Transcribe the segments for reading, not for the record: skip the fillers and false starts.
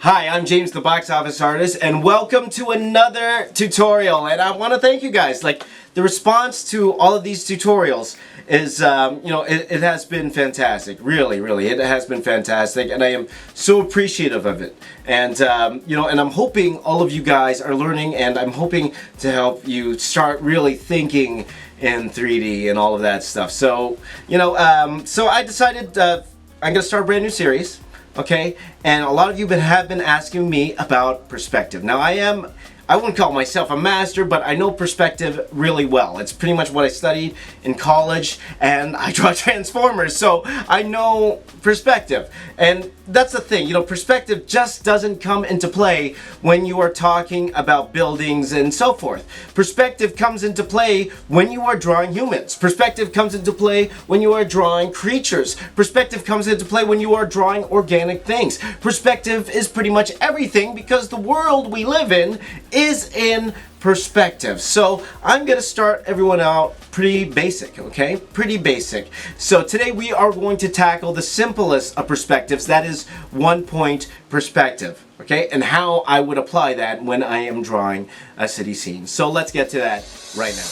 Hi, I'm James the Box Office Artist, and welcome to another tutorial. And I want to thank you guys. Like, the response to all of these tutorials is, it has been fantastic. Really, it has been fantastic, and I am so appreciative of it. And, and I'm hoping all of you guys are learning, and I'm hoping to help you start really thinking in 3D and all of that stuff. So, so I decided I'm going to start a brand new series. Okay, and a lot of you have been asking me about perspective. Now I wouldn't call myself a master, but I know perspective really well. It's pretty much what I studied in college, and I draw Transformers, so I know perspective. And that's the thing, perspective just doesn't come into play when you are talking about buildings and so forth. Perspective comes into play when you are drawing humans. Perspective comes into play when you are drawing creatures. Perspective comes into play when you are drawing organic things. Perspective is pretty much everything because the world we live in is in perspective. So I'm gonna start everyone out pretty basic, okay? Pretty basic. So today we are going to tackle the simplest of perspectives, that is 1-point perspective, okay? And how I would apply that when I am drawing a city scene. So let's get to that right now.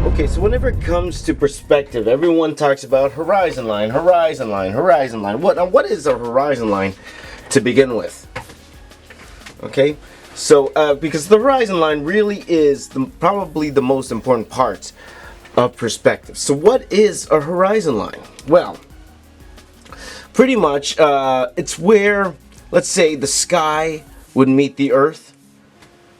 Okay, so whenever it comes to perspective, everyone talks about horizon line, horizon line, horizon line. What is a horizon line to begin with? Okay, so because the horizon line really is probably the most important part of perspective. So what is a horizon line? Well, pretty much it's where, let's say, the sky would meet the earth.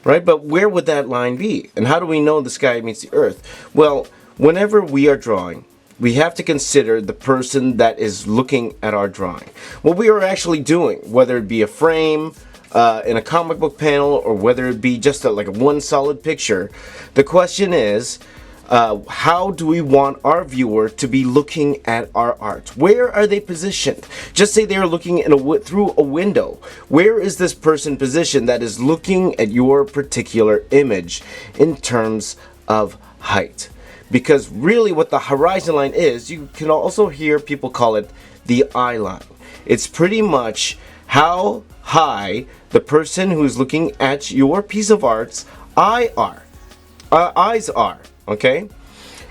Right, but where would that line be? And how do we know the sky meets the earth? Well, whenever we are drawing, we have to consider the person that is looking at our drawing. What we are actually doing, whether it be a frame, in a comic book panel, or whether it be just like a one solid picture, the question is, how do we want our viewer to be looking at our art? Where are they positioned? Just say they're looking through a window. Where is this person positioned that is looking at your particular image in terms of height? Because really what the horizon line is, you can also hear people call it the eye line. It's pretty much how high the person who's looking at your piece of art's eyes are. Okay,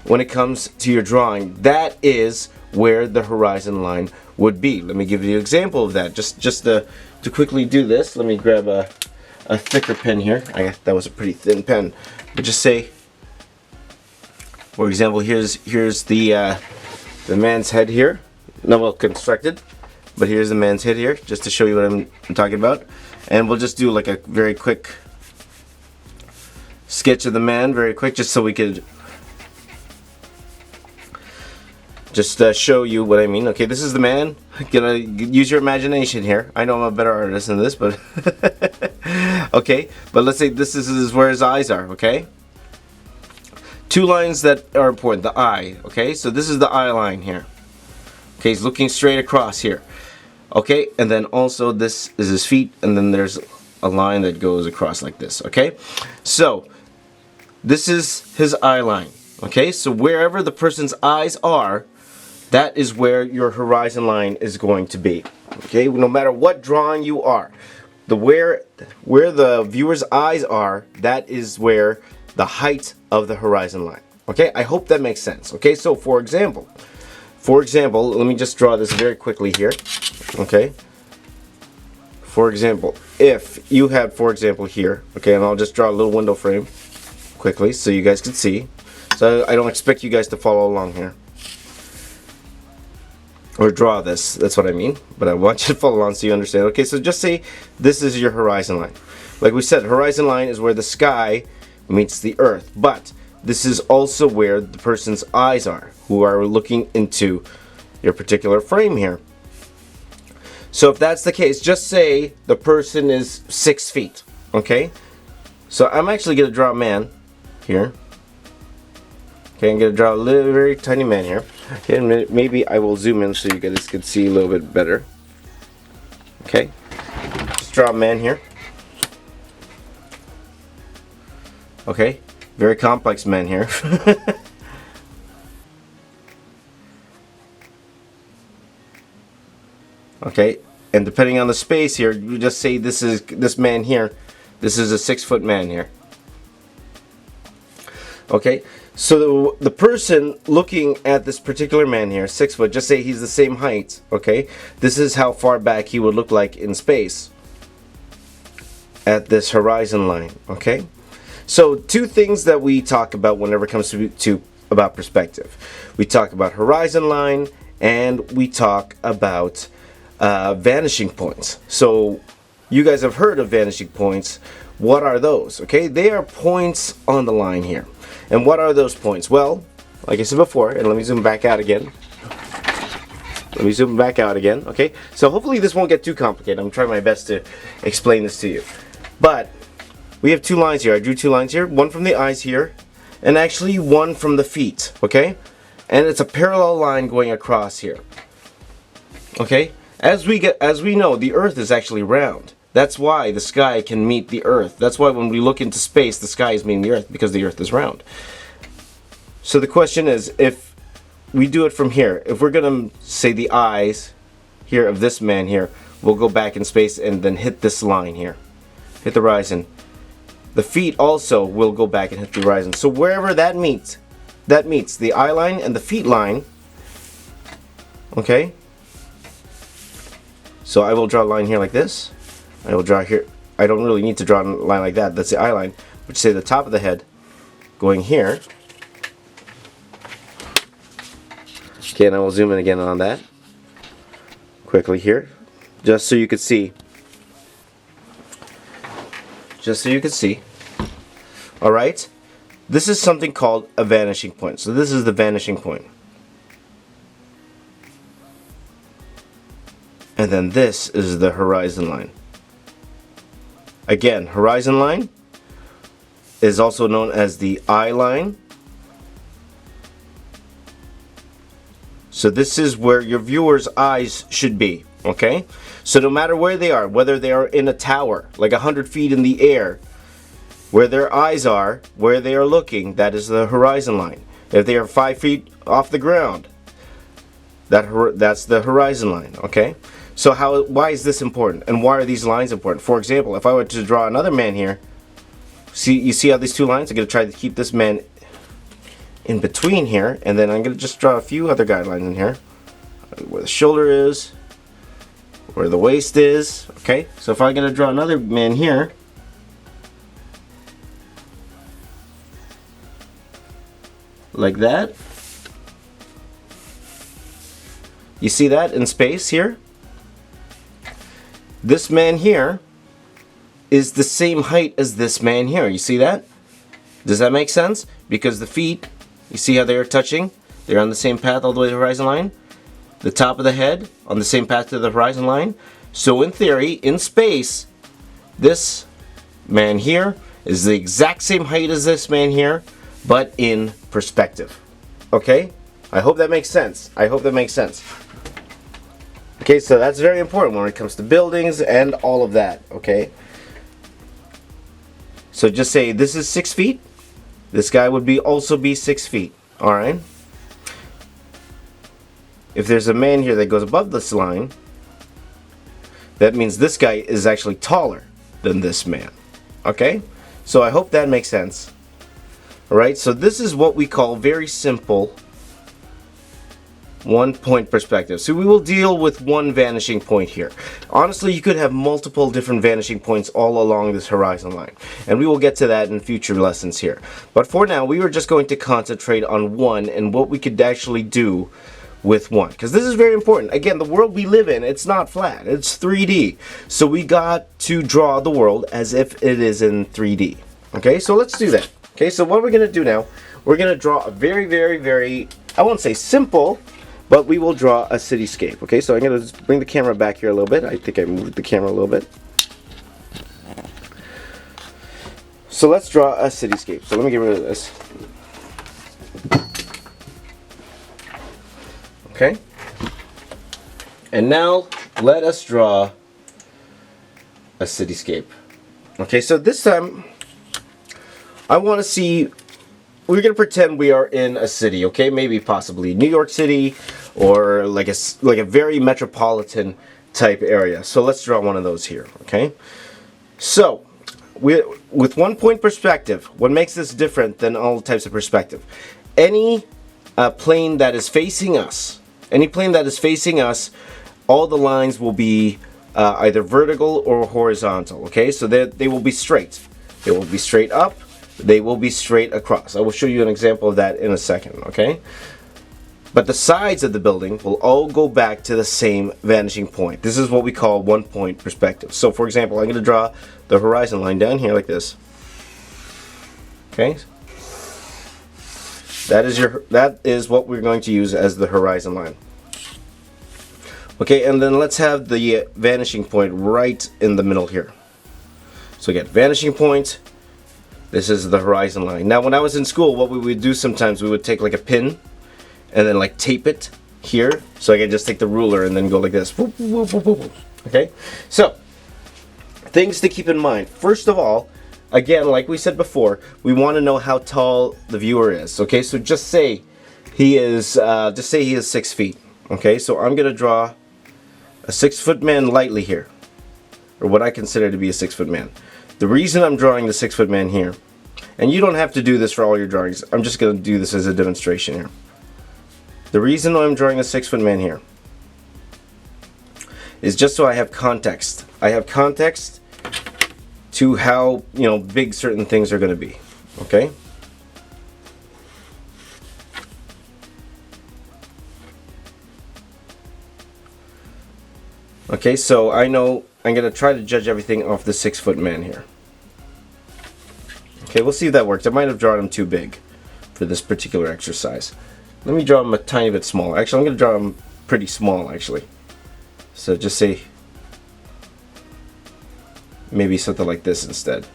when it comes to your drawing, that is where the horizon line would be. Let me give you an example of that. Just to quickly do this, let me grab a thicker pen here. That was a pretty thin pen. But just say, for example, here's the man's head here. Not well constructed, but here's the man's head here, just to show you what I'm talking about. And we'll just do like a very quick sketch of the man, very quick, just so we could just show you what I mean. Okay, this is the man. Gonna use your imagination here. I know I'm a better artist than this, but okay. But let's say this is where his eyes are. Okay, two lines that are important. The eye. Okay, so this is the eye line here. Okay, he's looking straight across here. Okay, and then also this is his feet, and then there's a line that goes across like this. Okay, so this is his eye line. Okay, so wherever the person's eyes are, that is where your horizon line is going to be. Okay, no matter what drawing you are, where the viewer's eyes are, that is where the height of the horizon line. Okay, I hope that makes sense. Okay, so for example, let me just draw this very quickly here. Okay, for example, if you had, for example, here, okay, and I'll just draw a little window frame quickly so you guys can see. So I don't expect you guys to follow along here or draw this, that's what I mean, but I want you to follow along so you understand. Okay, so just say this is your horizon line. Like we said, horizon line is where the sky meets the earth, but this is also where the person's eyes are, who are looking into your particular frame here. So if that's the case, just say the person is 6 feet. Okay, so I'm actually going to draw a man here. Okay, I'm going to draw a little very tiny man here. Okay, and maybe I will zoom in so you guys can see a little bit better. Okay, just draw a man here. Okay, very complex man here. Okay, and depending on the space here, you just say this man here. This is a 6-foot man here. Okay, so the person looking at this particular man here, 6 foot, just say he's the same height. Okay, this is how far back he would look like in space at this horizon line. Okay, so two things that we talk about whenever it comes to about perspective. We talk about horizon line and we talk about vanishing points. So you guys have heard of vanishing points. What are those? Okay, they are points on the line here. And what are those points? Well, like I said before, and let me zoom back out again. Okay, so hopefully this won't get too complicated. I'm trying my best to explain this to you. But we have two lines here. I drew two lines here, one from the eyes here, and actually one from the feet, okay? And it's a parallel line going across here. Okay? As we know, the earth is actually round. That's why the sky can meet the earth. That's why when we look into space, the sky is meeting the earth, because the earth is round. So the question is, if we do it from here, if we're going to say the eyes here of this man here, we'll go back in space and then hit this line here. Hit the horizon. The feet also will go back and hit the horizon. So wherever that meets the eye line and the feet line. Okay? So I will draw a line here like this. I will draw here. I don't really need to draw a line like that. That's the eye line. But say the top of the head going here. Okay, and I will zoom in again on that quickly here, just so you could see. All right. This is something called a vanishing point. So this is the vanishing point. And then this is the horizon line. Again, horizon line is also known as the eye line. So this is where your viewer's eyes should be, okay? So no matter where they are, whether they are in a tower, like 100 feet in the air, where their eyes are, where they are looking, that is the horizon line. If they are 5 feet off the ground, that's the horizon line, okay? So why is this important? And why are these lines important? For example, if I were to draw another man here, you see how these two lines? I'm going to try to keep this man in between here, and then I'm going to just draw a few other guidelines in here. Where the shoulder is, where the waist is, okay? So if I'm going to draw another man here, like that. You see that in space here? This man here is the same height as this man here. You see that? Does that make sense? Because the feet, you see how they're touching? They're on the same path all the way to the horizon line. The top of the head on the same path to the horizon line. So in theory, in space, this man here is the exact same height as this man here, but in perspective. Okay? I hope that makes sense. Okay, so that's very important when it comes to buildings and all of that, okay? So just say this is 6 feet. This guy would also be 6 feet, alright? If there's a man here that goes above this line, that means this guy is actually taller than this man, okay? So I hope that makes sense. Alright, so this is what we call very simple one-point perspective. So we will deal with one vanishing point here. Honestly, you could have multiple different vanishing points all along this horizon line, and we will get to that in future lessons here. But for now, we were just going to concentrate on one and what we could actually do with one, because this is very important. Again, the world we live in, it's not flat, it's 3D. So we got to draw the world as if it is in 3D. Okay, so let's do that. Okay, so what we're going to do now, we're going to draw a very, very, I won't say simple, but we will draw a cityscape. Okay, so I'm going to bring the camera back here a little bit. I think I moved the camera a little bit. So let's draw a cityscape. So let me get rid of this. Okay. And now let us draw a cityscape. Okay, so this time I want to see, we're going to pretend we are in a city, okay? Maybe possibly New York City or like a very metropolitan type area. So let's draw one of those here, okay? So, with 1 point perspective, what makes this different than all types of perspective? Any plane that is facing us, all the lines will be either vertical or horizontal, okay? So they will be straight. They will be straight up, they will be straight across. I will show you an example of that in a second, okay? But the sides of the building will all go back to the same vanishing point. This is what we call 1 point perspective. So for example, I'm going to draw the horizon line down here like this. Okay? That is what we're going to use as the horizon line. Okay, and then let's have the vanishing point right in the middle here. So again, vanishing point, this is the horizon line. Now when I was in school, what we would do sometimes, we would take like a pin and then like tape it here, so I can just take the ruler and then go like this. Okay, so things to keep in mind. First of all, again, like we said before, we want to know how tall the viewer is. Okay, so just say he is 6 feet. Okay, so I'm gonna draw a 6 foot man lightly here, or what I consider to be a 6 foot man. The reason I'm drawing the 6 foot man here, and you don't have to do this for all your drawings, I'm just gonna do this as a demonstration here. The reason I'm drawing a 6 foot man here is just so I have context. I have context to how, big certain things are going to be. Okay? Okay, so I know I'm going to try to judge everything off the 6 foot man here. Okay, we'll see if that works. I might have drawn him too big for this particular exercise. Let me draw him a tiny bit smaller. Actually, I'm going to draw him pretty small, actually. So just say maybe something like this instead.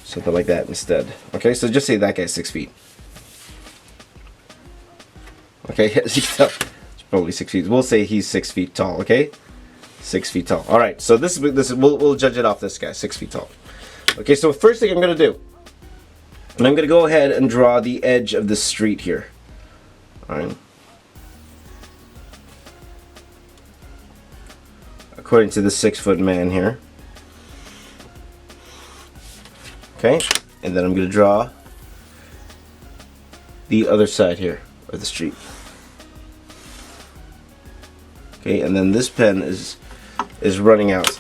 Something like that instead. Okay, so just say that guy's 6 feet. Okay, as you can tell, it's probably 6 feet. We'll say he's 6 feet tall, okay? 6 feet tall. All right, so we'll judge it off this guy, 6 feet tall. Okay, so first thing I'm going to do, and I'm going to go ahead and draw the edge of the street here. Alright. According to the 6 foot man here. Okay, and then I'm going to draw the other side here of the street. Okay, and then this pen is running out.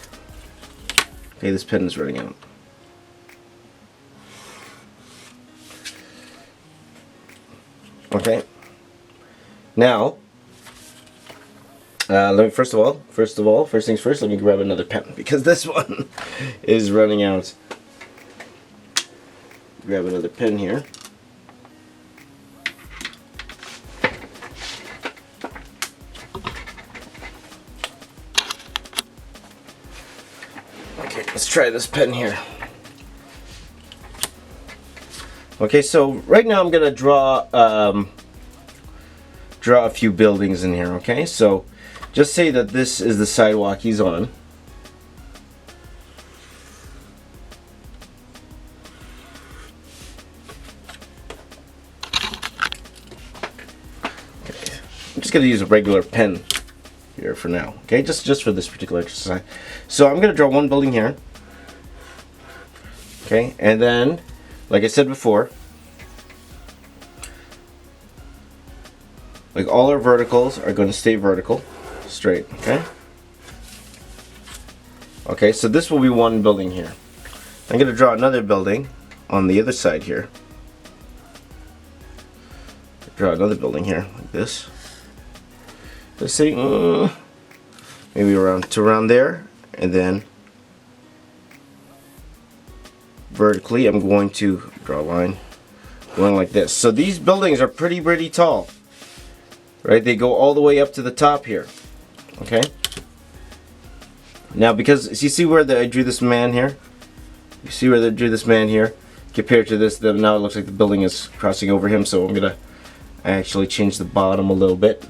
Okay, this pen is running out. Okay. Now, first things first, let me grab another pen because this one is running out. Grab another pen here. Okay, let's try this pen here. Okay, so right now I'm gonna draw a few buildings in here. Okay, so just say that this is the sidewalk he's on. Okay. I'm just gonna use a regular pen here for now. Okay, just for this particular exercise. So I'm gonna draw one building here. Okay, and then, like I said before, like all our verticals are going to stay vertical, straight, okay? Okay, so this will be one building here. I'm going to draw another building on the other side here. Draw another building here, like this. Let's see, maybe around there, and then vertically I'm going to draw a line going like this. So these buildings are pretty tall, right? They go all the way up to the top here. Okay, now because you see where I drew this man here, you see where I drew this man here compared to this, then now it looks like the building is crossing over him. So I'm gonna actually change the bottom a little bit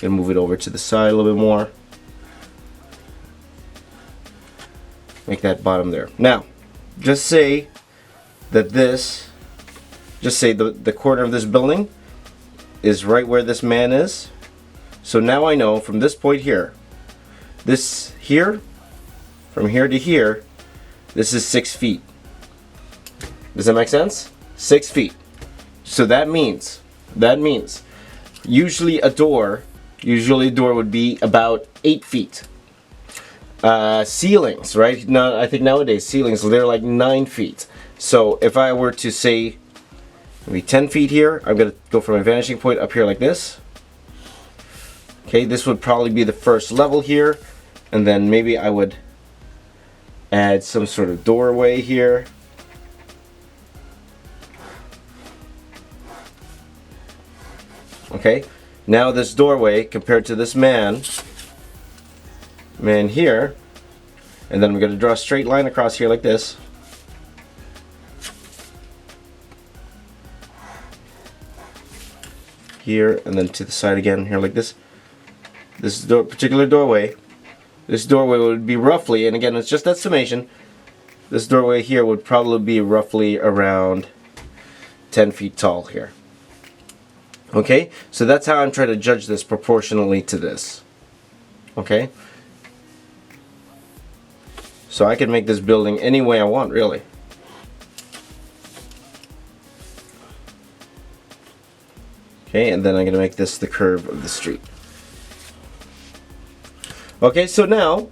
and move it over to the side a little bit more, make that bottom there. Now just say that the corner of this building is right where this man is. So now I know from this point here, this here, from here to here, this is 6 feet. Does that make sense? 6 feet. So that means usually a door would be about 8 feet. Ceilings, right? Now I think nowadays ceilings, they're like 9 feet. So if I were to say maybe 10 feet here, I'm gonna go from my vanishing point up here like this. Okay, this would probably be the first level here, and then maybe I would add some sort of doorway here. Okay, now this doorway compared to this man here, and then I'm going to draw a straight line across here like this. Here, and then to the side again here like this. This particular doorway, this doorway would be roughly, and again it's just that summation, this doorway here would probably be roughly around 10 feet tall here. Okay, so that's how I'm trying to judge this proportionally to this. Okay, so I can make this building any way I want, really. Okay, and then I'm going to make this the curve of the street. Okay, so now,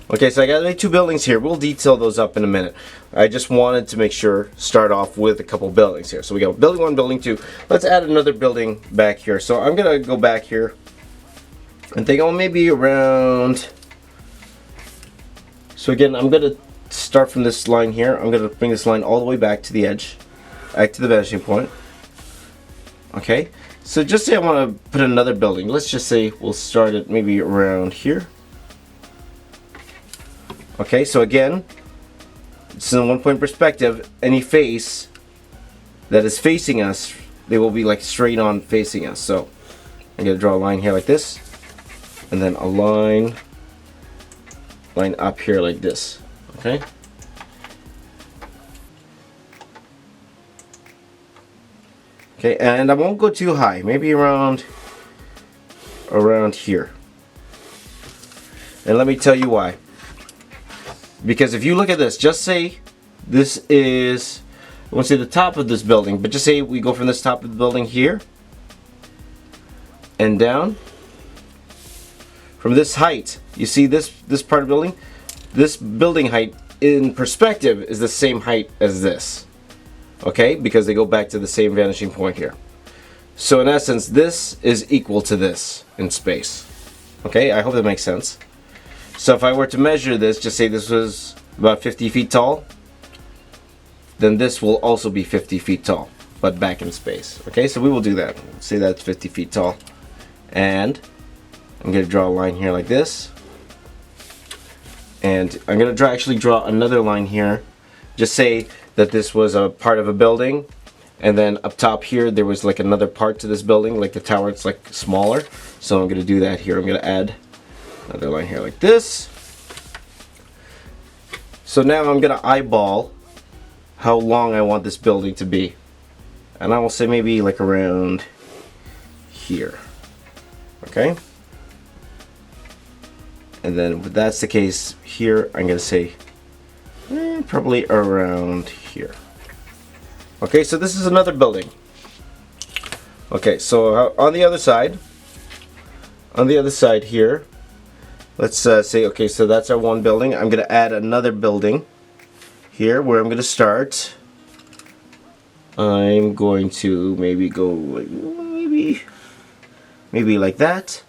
so I got to make 2 buildings here. We'll detail those up in a minute. I just wanted to make sure, start off with a couple buildings here. So we got building 1, building 2. Let's add another building back here. So I'm going to go back here and think, oh, maybe around. So again, I'm going to start from this line here. I'm going to bring this line all the way back to the edge, back to the vanishing point. Okay, so just say I want to put another building. Let's just say we'll start it maybe around here. Okay, so again, it's in a 1-point perspective. Any face that is facing us, they will be like straight on facing us. So I'm going to draw a line here like this, and then a line up here like this. Okay. Okay, and I won't go too high. Maybe around here. And let me tell you why. Because if you look at this, just say this is, I won't say the top of this building, but just say we go from this top of the building here and down. From this height, you see this part of the building? This building height in perspective is the same height as this. Okay, because they go back to the same vanishing point here. So in essence, this is equal to this in space. Okay, I hope that makes sense. So if I were to measure this, just say this was about 50 feet tall, then this will also be 50 feet tall, but back in space. Okay, so we will do that. Say that's 50 feet tall. And I'm going to draw a line here like this. And I'm going to actually draw another line here. Just say that this was a part of a building, and then up top here there was like another part to this building, like the tower. It's like smaller, so I'm going to do that here. I'm going to add another line here like this. So now I'm going to eyeball how long I want this building to be, and I will say maybe like around here. Okay, and then if that's the case here, I'm going to say probably around here. Okay, so this is another building. Okay, so on the other side here, let's say, okay, so that's our one building. I'm going to add another building here where I'm going to start. I'm going to maybe go like, maybe like that.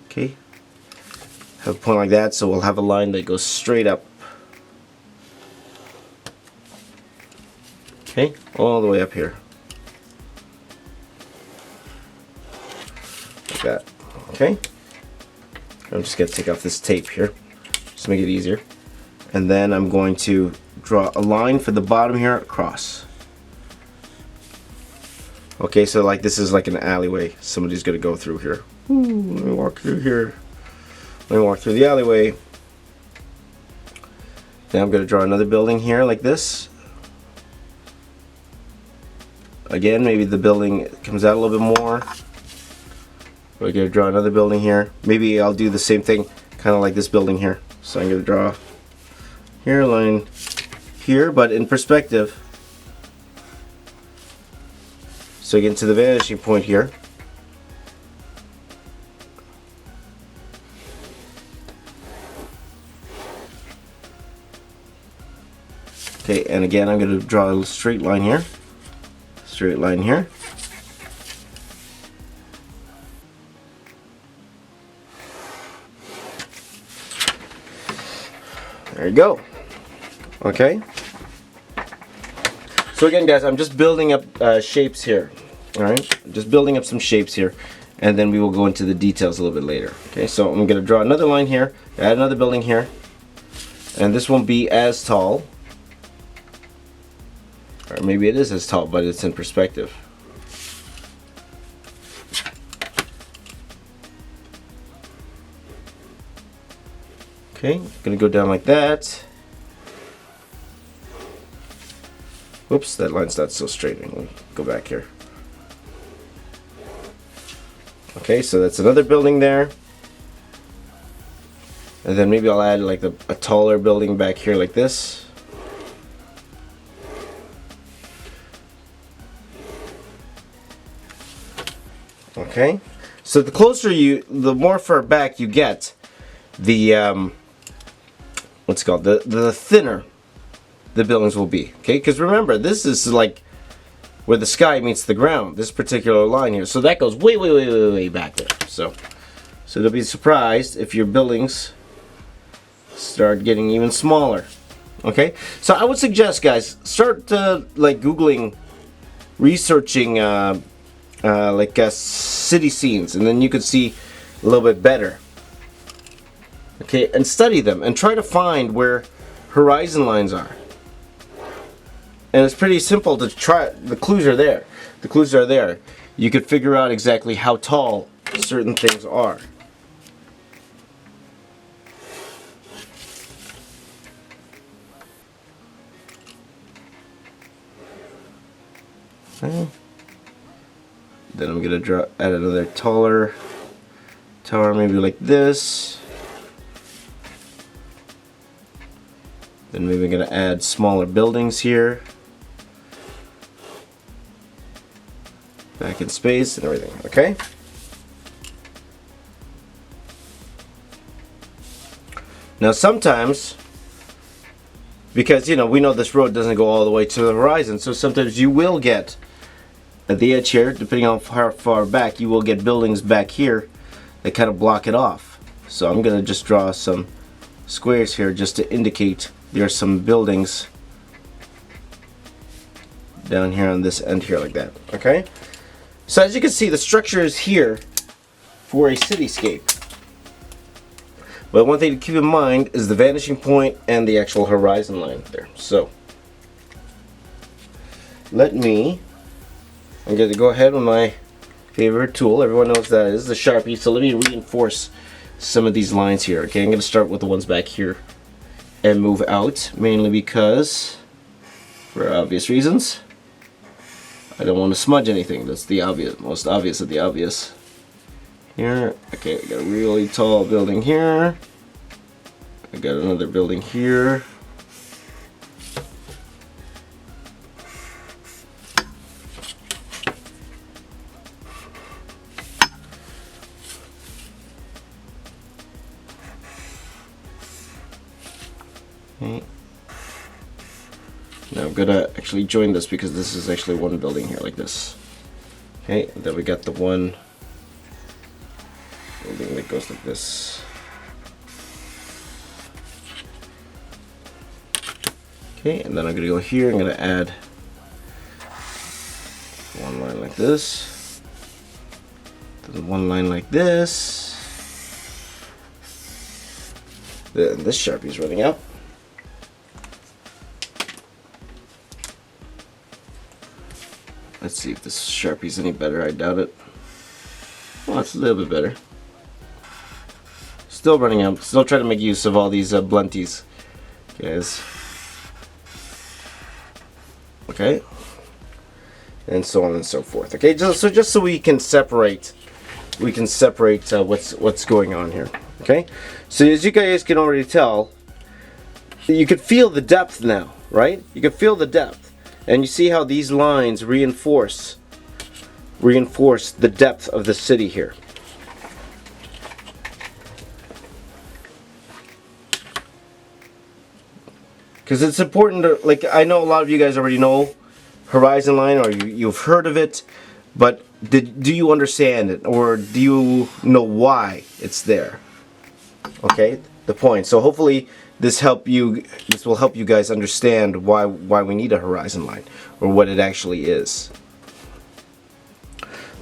Okay, have a point like that, so we'll have a line that goes straight up. Okay, all the way up here. Like that. Okay. I'm just going to take off this tape here, just to make it easier. And then I'm going to draw a line for the bottom here across. Okay, so like this is like an alleyway. Somebody's going to go through here. Ooh, let me walk through here. Let me walk through the alleyway. Then I'm going to draw another building here like this. Again, maybe the building comes out a little bit more. We're going to draw another building here. Maybe I'll do the same thing, kind of like this building here. So I'm going to draw here, a line here, but in perspective. So get to the vanishing point here. Okay, and again I'm going to draw a straight line here. Straight line here. There you go. Okay. So again, guys, I'm just building up shapes here. All right, just building up some shapes here, and then we will go into the details a little bit later. Okay, so I'm going to draw another line here, add another building here, and this won't be as tall, or maybe it is as tall, but it's in perspective. Okay, going to go down like that. Whoops, that line's not so straight. Let me go back here. Okay, so that's another building there. And then maybe I'll add like a taller building back here like this. Okay, so the closer the more far back you get, the what's it called, the thinner the buildings will be. Okay, because remember, this is like where the sky meets the ground, this particular line here. So that goes way back there. So don't be surprised if your buildings start getting even smaller. Okay, so I would suggest, guys, start like Googling, researching city scenes, and then you could see a little bit better. Okay, and study them and try to find where horizon lines are. And it's pretty simple to try. The clues are there. The clues are there. You could figure out exactly how tall certain things are. Okay. Then I'm gonna add another taller tower, maybe like this. Then maybe I'm gonna add smaller buildings here. Back in space and everything, okay? Now sometimes, because we know this road doesn't go all the way to the horizon, so sometimes you will get at the edge here, depending on how far back, you will get buildings back here that kind of block it off. So I'm gonna just draw some squares here just to indicate there are some buildings down here on this end here like that, okay? So as you can see, the structure is here for a cityscape. But one thing to keep in mind is the vanishing point and the actual horizon line there. So I'm going to go ahead with my favorite tool. Everyone knows that is the Sharpie. So let me reinforce some of these lines here. Okay, I'm going to start with the ones back here and move out, mainly because, for obvious reasons, I don't want to smudge anything. That's the obvious, most obvious of the obvious. Here, okay, I got a really tall building here. I got another building here. Okay. Now I'm gonna actually join this because this is actually one building here like this. Okay, and then we got the one building that goes like this. Okay, and then I'm gonna go here, I'm gonna add one line like this, then one line like this, then this Sharpie's running out. Let's see if this Sharpie's any better. I doubt it. Well, it's a little bit better. Still running out. Still trying to make use of all these blunties, guys. Okay, and so on and so forth. Okay, just so we can separate we can separate what's going on here. Okay, so as you guys can already tell, you can feel the depth now, right? You can feel the depth, and you see how these lines reinforce the depth of the city here. Because it's important to, like, I know a lot of you guys already know horizon line, or you've heard of it, but do you understand it, or do you know why it's there? Okay, the point. So hopefully this will help you guys understand why we need a horizon line, or what it actually is.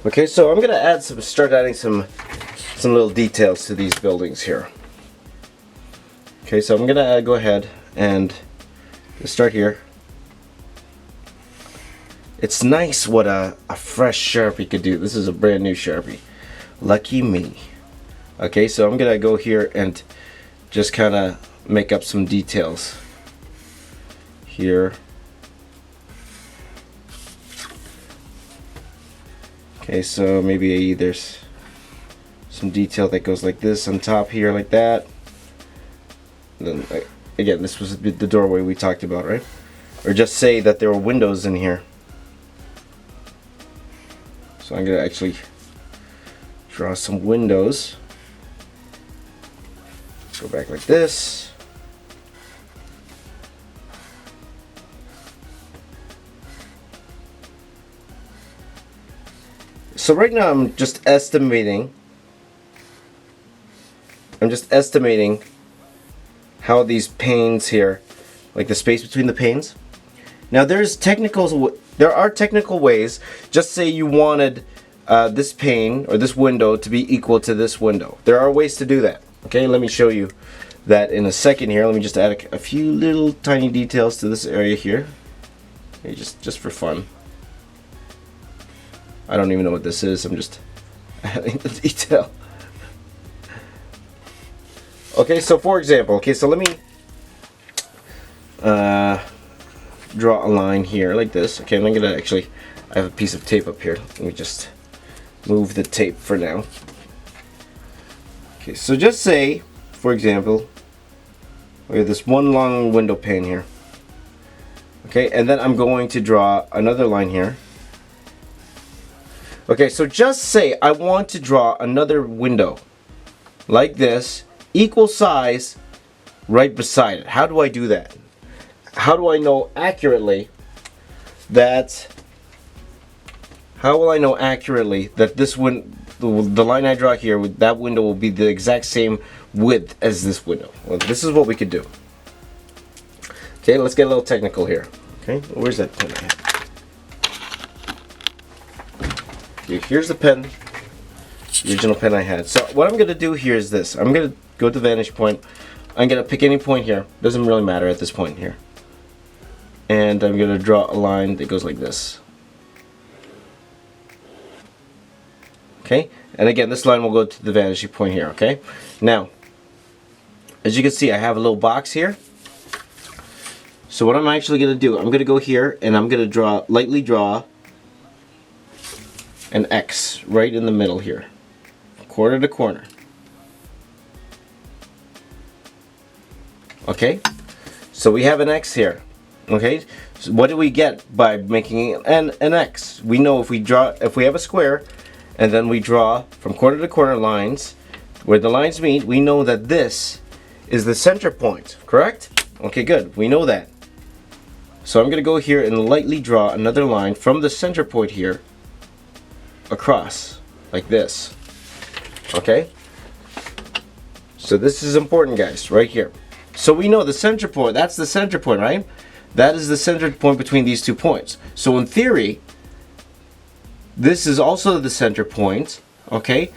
Okay, so I'm gonna start adding some little details to these buildings here. Okay, so I'm gonna go ahead and start here. It's nice what a fresh Sharpie could do. This is a brand new Sharpie. Lucky me. Okay, so I'm gonna go here and just kind of make up some details here. Okay, so maybe there's some detail that goes like this on top here, like that. And then again, this was the doorway we talked about, right? Or just say that there were windows in here. So I'm going to actually draw some windows. Go back like this. So right now I'm just estimating how these panes here, like the space between the panes. Now there are technical ways. Just say you wanted this pane or this window to be equal to this window. There are ways to do that. Okay, let me show you that in a second here. Let me just add a few little tiny details to this area here. Okay, just for fun. I don't even know what this is. I'm just adding the detail. Okay, so for example, so let me draw a line here like this. Okay, and I'm gonna I have a piece of tape up here. Let me just move the tape for now. Okay, so just say, for example, we have this one long window pane here. Okay, and then I'm going to draw another line here. Okay, so just say I want to draw another window like this, equal size, right beside it. How do I do that? How do I know accurately that? How will I know accurately that this the line I draw here, that window will be the exact same width as this window? Well, this is what we could do. Okay, let's get a little technical here. Okay, where's that pen I had? Okay, here's the pen, the original pen I had. So what I'm gonna do here is this. I'm gonna go to the vantage point. I'm gonna pick any point here. Doesn't really matter at this point here. And I'm gonna draw a line that goes like this. Okay, and again, this line will go to the vanishing point here. Okay, now as you can see, I have a little box here. So what I'm actually going to do, I'm going to go here and I'm going to lightly draw an X right in the middle here, corner to corner. Okay, so we have an X here. Okay, so what do we get by making an X? We know if we have a square and then we draw from corner to corner lines where the lines meet, we know that this is the center point, correct? Okay, good, we know that. So I'm going to go here and lightly draw another line from the center point here across, like this. Okay? So this is important, guys, right here. So we know the center point, that's the center point, right? That is the center point between these 2 points. So in theory, this is also the center point, okay?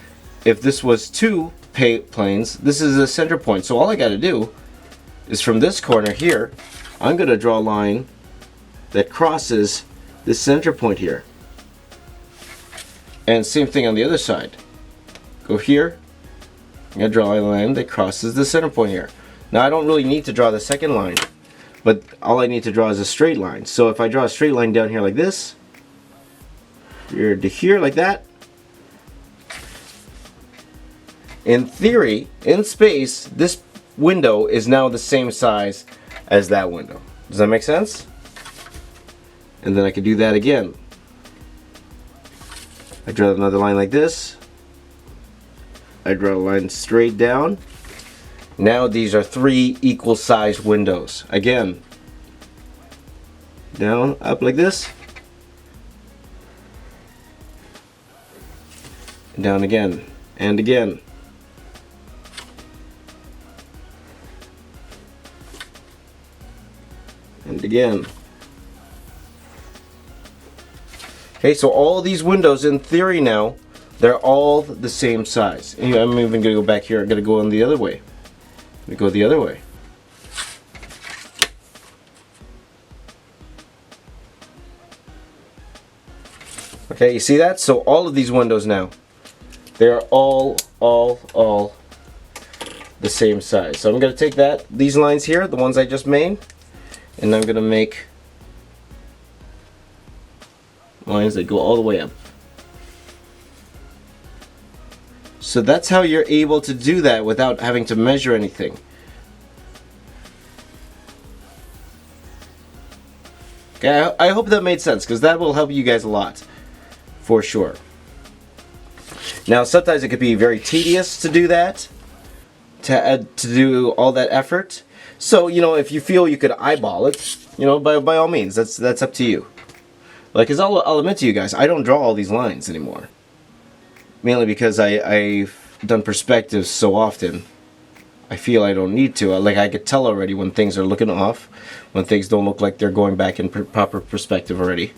If this was 2 planes, this is the center point. So all I got to do is from this corner here, I'm going to draw a line that crosses this center point here. And same thing on the other side. Go here, I'm going to draw a line that crosses the center point here. Now I don't really need to draw the second line, but all I need to draw is a straight line. So if I draw a straight line down here like this, here to here like that, in theory, in space, this window is now the same size as that window. Does that make sense? And then I could do that again. I draw another line like this. I draw a line straight down. Now these are 3 equal sized windows. Again, down, up like this. Down again, and again. And again. Okay, so all these windows in theory now, they're all the same size. And I'm even going to go back here. I'm going to go on the other way. We go the other way. Okay, you see that? So all of these windows now, they are all the same size. So I'm going to take these lines here, the ones I just made, and I'm going to make lines that go all the way up. So that's how you're able to do that without having to measure anything. Okay, I hope that made sense, because that will help you guys a lot, for sure. Now sometimes it could be very tedious to do that, to do all that effort. So, you know, if you feel you could eyeball it, you know, by all means, that's up to you. Like, cause I'll admit to you guys, I don't draw all these lines anymore. Mainly because I've done perspectives so often. I feel I don't need to. Like, I could tell already when things are looking off, when things don't look like they're going back in proper perspective already.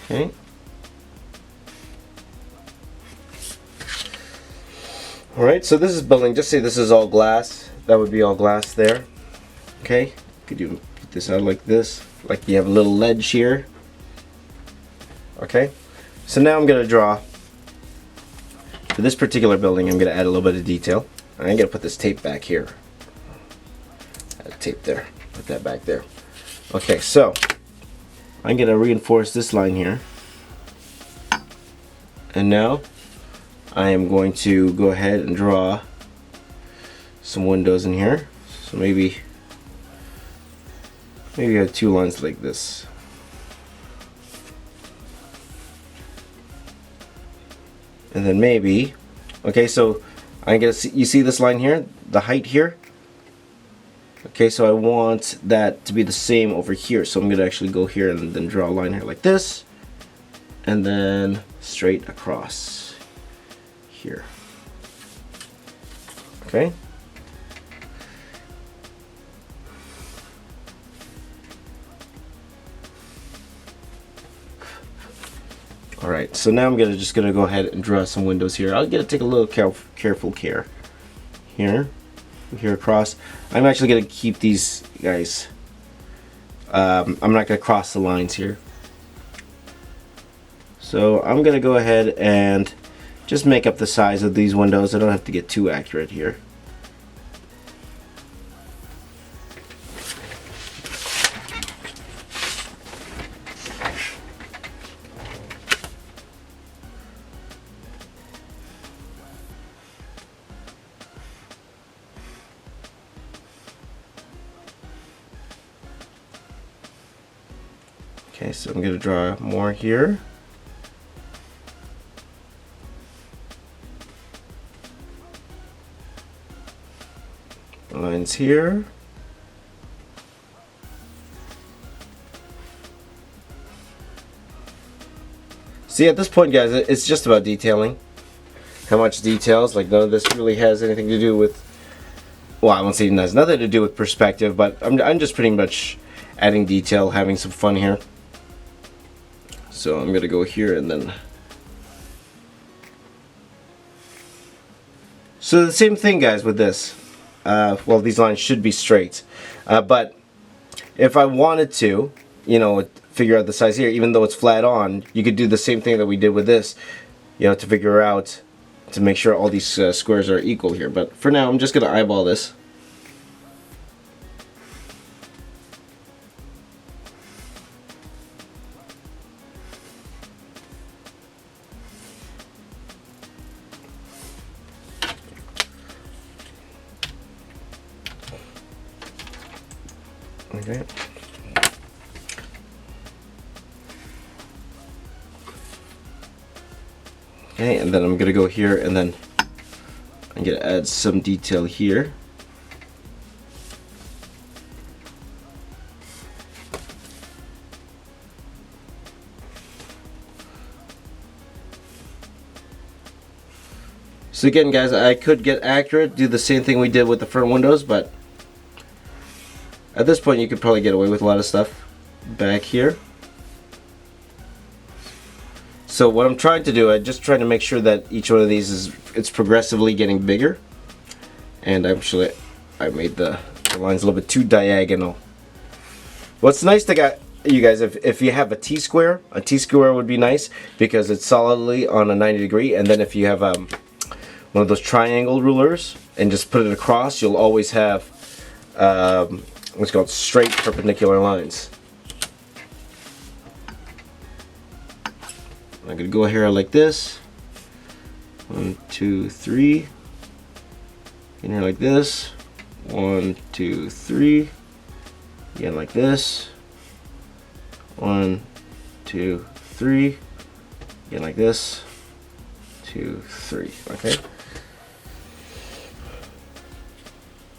Okay. Alright, so this is building, just say this is all glass. That would be all glass there. Okay, could you put this out like this? Like you have a little ledge here. Okay, so now I'm going to draw, for this particular building, I'm going to add a little bit of detail. I'm going to put this tape back here. Add tape there, put that back there. Okay, so I'm going to reinforce this line here. And now I am going to go ahead and draw some windows in here. So maybe I have 2 lines like this. And then maybe, okay, so I'm gonna see, you see this line here, the height here? Okay, so I want that to be the same over here. So I'm gonna actually go here and then draw a line here like this, and then straight across here. Okay. Alright, so now I'm just gonna go ahead and draw some windows here. I'll take a little careful care here across. I'm actually gonna keep these guys. I'm not gonna cross the lines here. So I'm gonna go ahead and just make up the size of these windows. I don't have to get too accurate here. Okay, so I'm going to draw more here. Lines here. See, at this point, guys, it's just about detailing. How much details, like none of this really has anything to do with, well, I won't say it has nothing to do with perspective, but I'm just pretty much adding detail, having some fun here. So I'm gonna go here and then. So the same thing, guys, with this. Well, these lines should be straight, but if I wanted to, you know, figure out the size here, even though it's flat on, you could do the same thing that we did with this, you know, to figure out, to make sure all these squares are equal here. But for now, I'm just gonna eyeball this. Okay. Okay, and then I'm gonna go here and then I'm gonna add some detail here. So again, guys, I could get accurate, do the same thing we did with the front windows, but at this point you could probably get away with a lot of stuff back here. So what I'm trying to do, I'm just trying to make sure that each one of these it's progressively getting bigger. And actually, I made the lines a little bit too diagonal. What's nice to get you guys, if you have a T-square would be nice because it's solidly on a 90 degree. And then if you have one of those triangle rulers and just put it across, you'll always have what's called straight perpendicular lines. I'm gonna go here like this. 1, 2, 3. In here like this. 1, 2, 3. Again like this. 1, 2, 3. Again like this. 2, 3. Okay.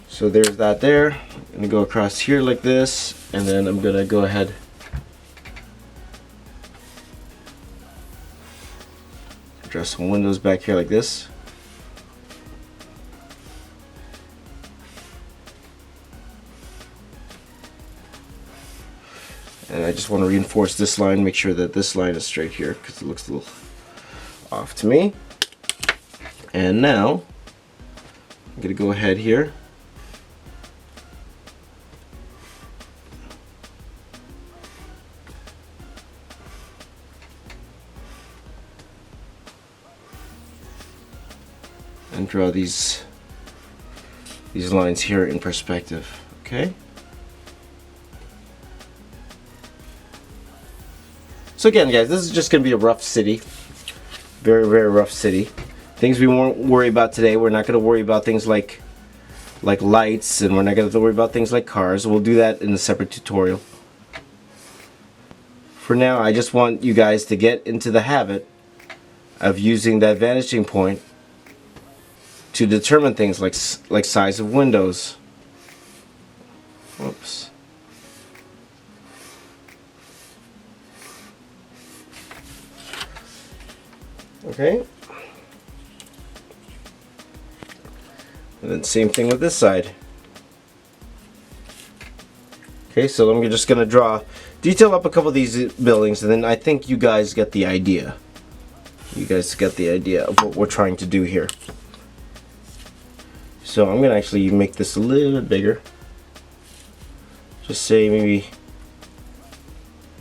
So there's that there. I'm gonna go across here like this, and then I'm gonna go ahead draw some windows back here like this. And I just want to reinforce this line, make sure that this line is straight here because it looks a little off to me. And now I'm going to go ahead here and draw these lines here in perspective. Okay. So again, guys, this is just going to be a rough city. Very, very rough city. Things we won't worry about today. We're not going to worry about things like lights, and we're not going to worry about things like cars. We'll do that in a separate tutorial. For now, I just want you guys to get into the habit of using that vanishing point to determine things like size of windows. Whoops. Okay. And then same thing with this side. Okay, so I'm just going to detail up a couple of these buildings, and then I think you guys get the idea. You guys get the idea of what we're trying to do here. So I'm going to actually make this a little bit bigger. Just say maybe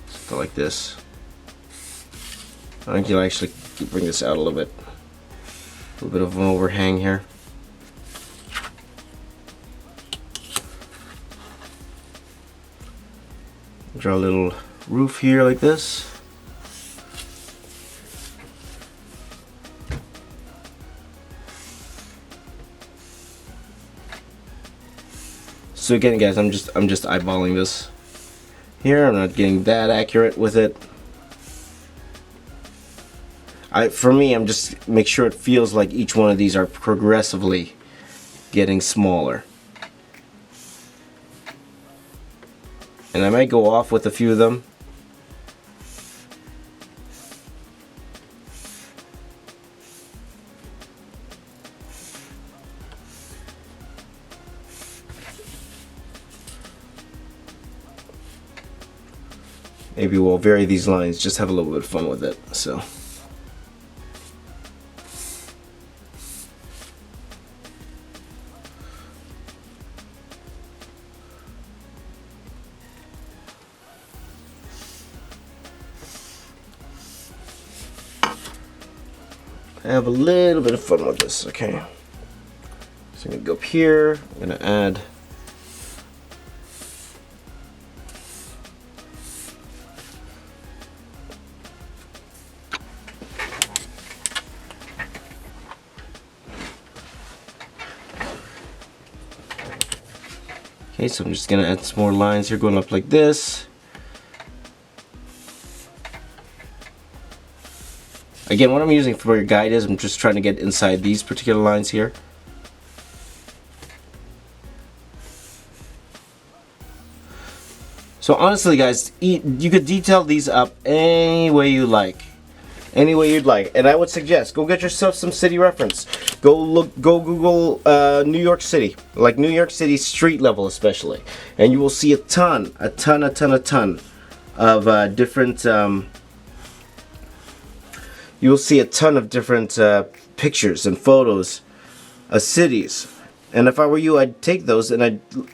something like this. I can actually bring this out a little bit. A little bit of an overhang here. Draw a little roof here like this. So again, guys, I'm just eyeballing this here. I'm not getting that accurate with it. For me, I'm just make sure it feels like each one of these are progressively getting smaller. And I might go off with a few of them. Maybe we'll vary these lines, just have a little bit of fun with it. So. Have a little bit of fun with this, okay? So I'm gonna go up here, I'm gonna add Okay, so I'm just gonna add some more lines here going up like this. Again, what I'm using for your guide is I'm just trying to get inside these particular lines here. So honestly guys, you could detail these up any way you like. Any way you'd like. And I would suggest, go get yourself some city reference. Go Google New York City. Like New York City street level especially. And you will see a ton of different, you will see a ton of different pictures and photos of cities. And if I were you, I'd take those and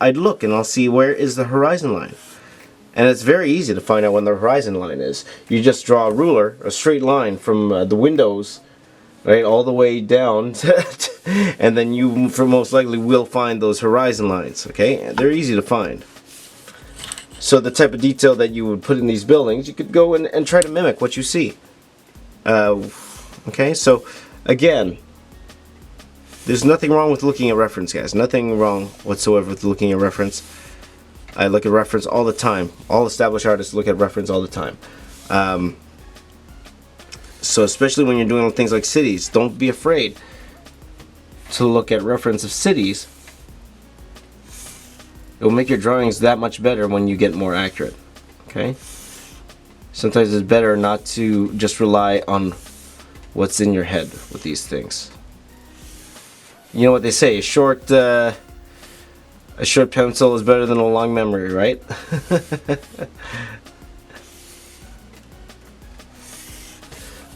I'd look and I'll see where is the horizon line. And it's very easy to find out when the horizon line is. You just draw a ruler, a straight line from the windows, right, all the way down, and then you most likely will find those horizon lines, okay? They're easy to find. So the type of detail that you would put in these buildings, you could go and try to mimic what you see. Okay, so again, there's nothing wrong with looking at reference, guys. Nothing wrong whatsoever with looking at reference. I look at reference all the time. All established artists look at reference all the time. So especially when you're doing things like cities, don't be afraid to look at reference of cities. It will make your drawings that much better when you get more accurate. Okay? Sometimes it's better not to just rely on what's in your head with these things. You know what they say, a short pencil is better than a long memory, right?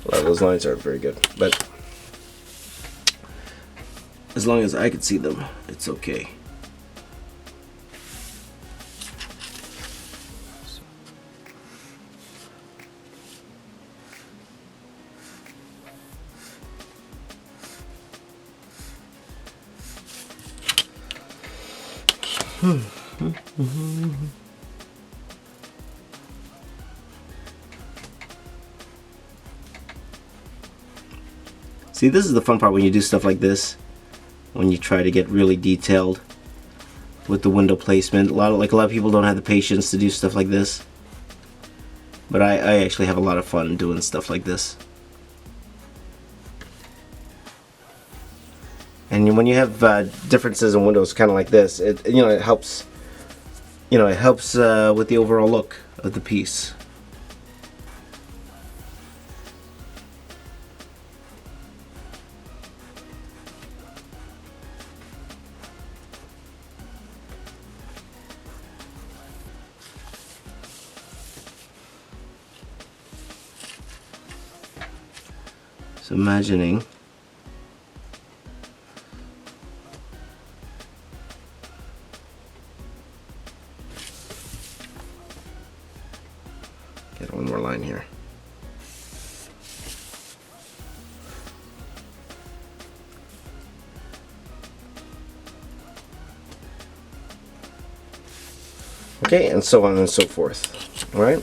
A lot of those lines aren't very good, but as long as I can see them, it's okay. See, this is the fun part when you do stuff like this, when you try to get really detailed with the window placement. A lot of people don't have the patience to do stuff like this, but I actually have a lot of fun doing stuff like this. And when you have differences in windows kind of like this, it helps. It helps with the overall look of the piece. So imagining get one more line here. Okay, and so on and so forth. All right.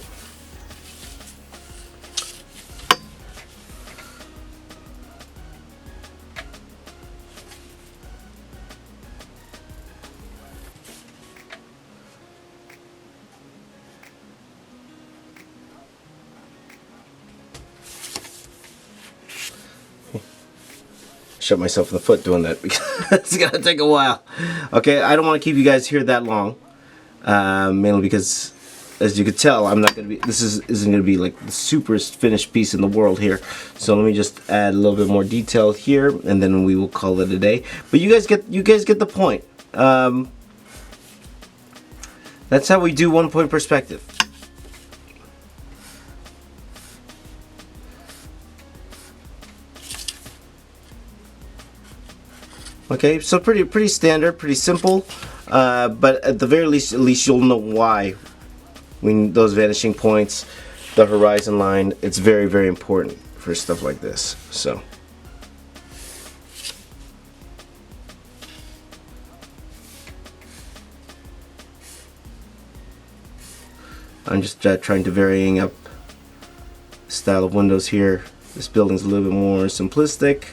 Shot myself in the foot doing that because it's gonna take a while. Okay, I don't want to keep you guys here that long, mainly because, as you could tell, I'm not gonna be. This isn't gonna be like the superest finished piece in the world here. So let me just add a little bit more detail here, and then we will call it a day. But you guys get the point. That's how we do one-point perspective. Okay, so pretty standard, pretty simple, but at the very least, you'll know why. Those vanishing points, the horizon line, it's very important for stuff like this. So I'm just trying to varying up the style of windows here. This building's a little bit more simplistic.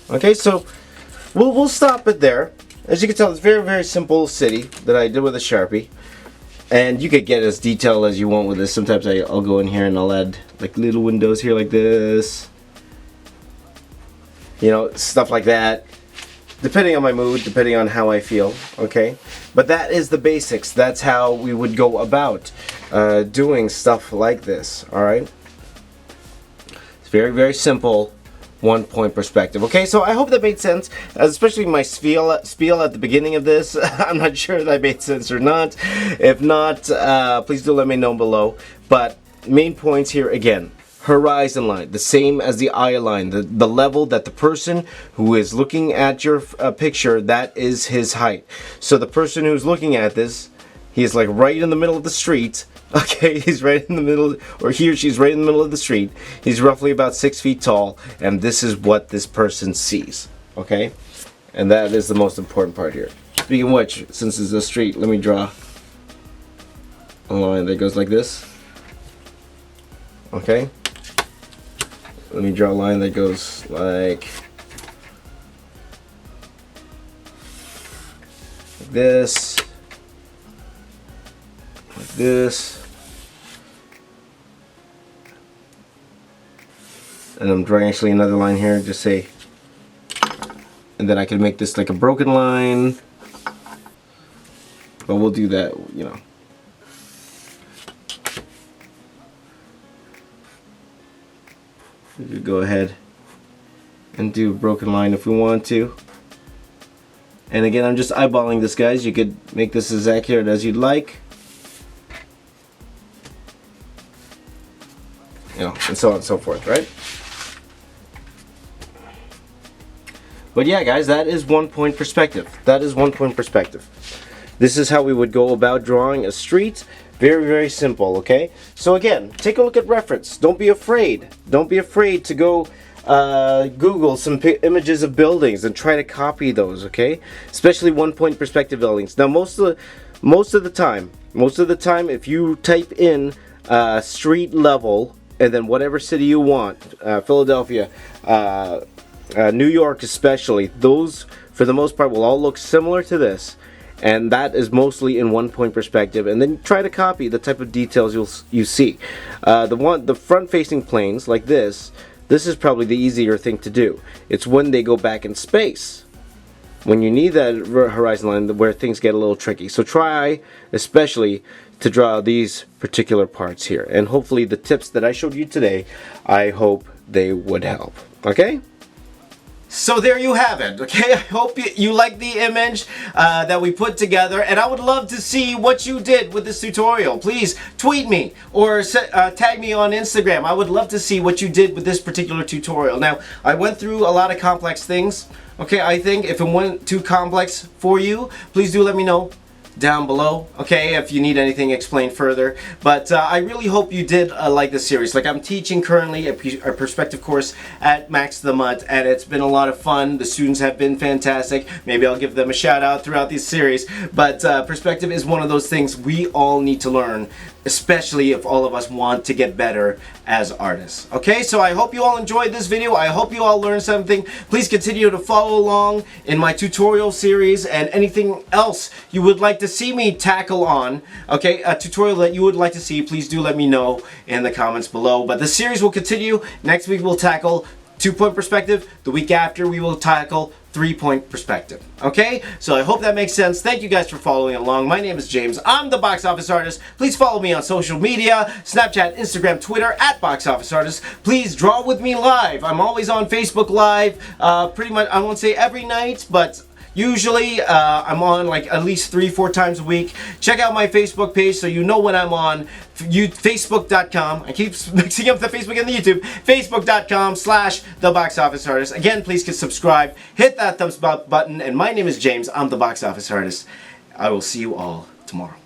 Okay, so we'll stop it there. As you can tell, it's a very, very simple city that I did with a Sharpie. And you could get as detailed as you want with this. Sometimes I'll go in here and I'll add like little windows here like this. You know, stuff like that. Depending on my mood, depending on how I feel, okay? But that is the basics. That's how we would go about doing stuff like this, alright? It's very, very simple. One-point perspective. Okay, so I hope that made sense, especially my spiel at the beginning of this. I'm not sure if that made sense or not. If not, please do let me know below. But main points here again. Horizon line, the same as the eye line, the level that the person who is looking at your picture, that is his height. So the person who's looking at this, he is like right in the middle of the street. Okay, he's right in the middle, or he or she's right in the middle of the street. He's roughly about 6 feet tall, and this is what this person sees. Okay, and that is the most important part here. Speaking of which, since it's a street, let me draw a line that goes like this. Okay, let me draw a line that goes like this. Like this, and I'm drawing actually another line here, just say, and then I can make this like a broken line, but we'll do that, you know. We could go ahead and do a broken line if we want to. And again, I'm just eyeballing this, guys. You could make this as accurate as you'd like. You know, and so on and so forth, right? But yeah, guys, that is one-point perspective. That is one-point perspective. This is how we would go about drawing a street. Very, very simple, okay? So again, take a look at reference. Don't be afraid. Don't be afraid to go Google some images of buildings and try to copy those, okay? Especially one-point perspective buildings. Now, most of the time, if you type in street level and then whatever city you want, Philadelphia, New York especially, those for the most part will all look similar to this, and that is mostly in one-point perspective. And then try to copy the type of details you see. The front-facing planes like this is probably the easier thing to do. It's when they go back in space, when you need that horizon line, where things get a little tricky. So try especially to draw these particular parts here, and hopefully the tips that I showed you today, I hope they would help. Okay, so there you have it. Okay, I hope you like the image that we put together, and I would love to see what you did with this tutorial. Please tweet me or tag me on Instagram. I would love to see what you did with this particular tutorial. Now, I went through a lot of complex things. Okay, I think if it went too complex for you, please do let me know down below, okay, if you need anything explained further. But I really hope you did like this series. Like, I'm teaching currently a perspective course at Max the Mutt, and it's been a lot of fun. The students have been fantastic. Maybe I'll give them a shout out throughout this series. But perspective is one of those things we all need to learn, especially if all of us want to get better as artists. Okay, so I hope you all enjoyed this video. I hope you all learned something. Please continue to follow along in my tutorial series, and anything else you would like to see me tackle on, okay, a tutorial that you would like to see, please do let me know in the comments below. But the series will continue. Next week we'll tackle 2-point perspective. The week after we will tackle 3-point perspective. Okay, so I hope that makes sense. Thank you guys for following along. My name is James. I'm the Box Office Artist. Please follow me on social media, Snapchat, Instagram, Twitter, at Box Office Artist. Please draw with me live. I'm always on Facebook Live, pretty much, I won't say every night, but usually I'm on like at least 3-4 times a week. Check out my Facebook page so you know when I'm on. Facebook.com. I keep mixing up the Facebook and the YouTube. Facebook.com/TheBoxOfficeArtist. Again, please subscribe. Hit that thumbs up button. And my name is James. I'm the Box Office Artist. I will see you all tomorrow.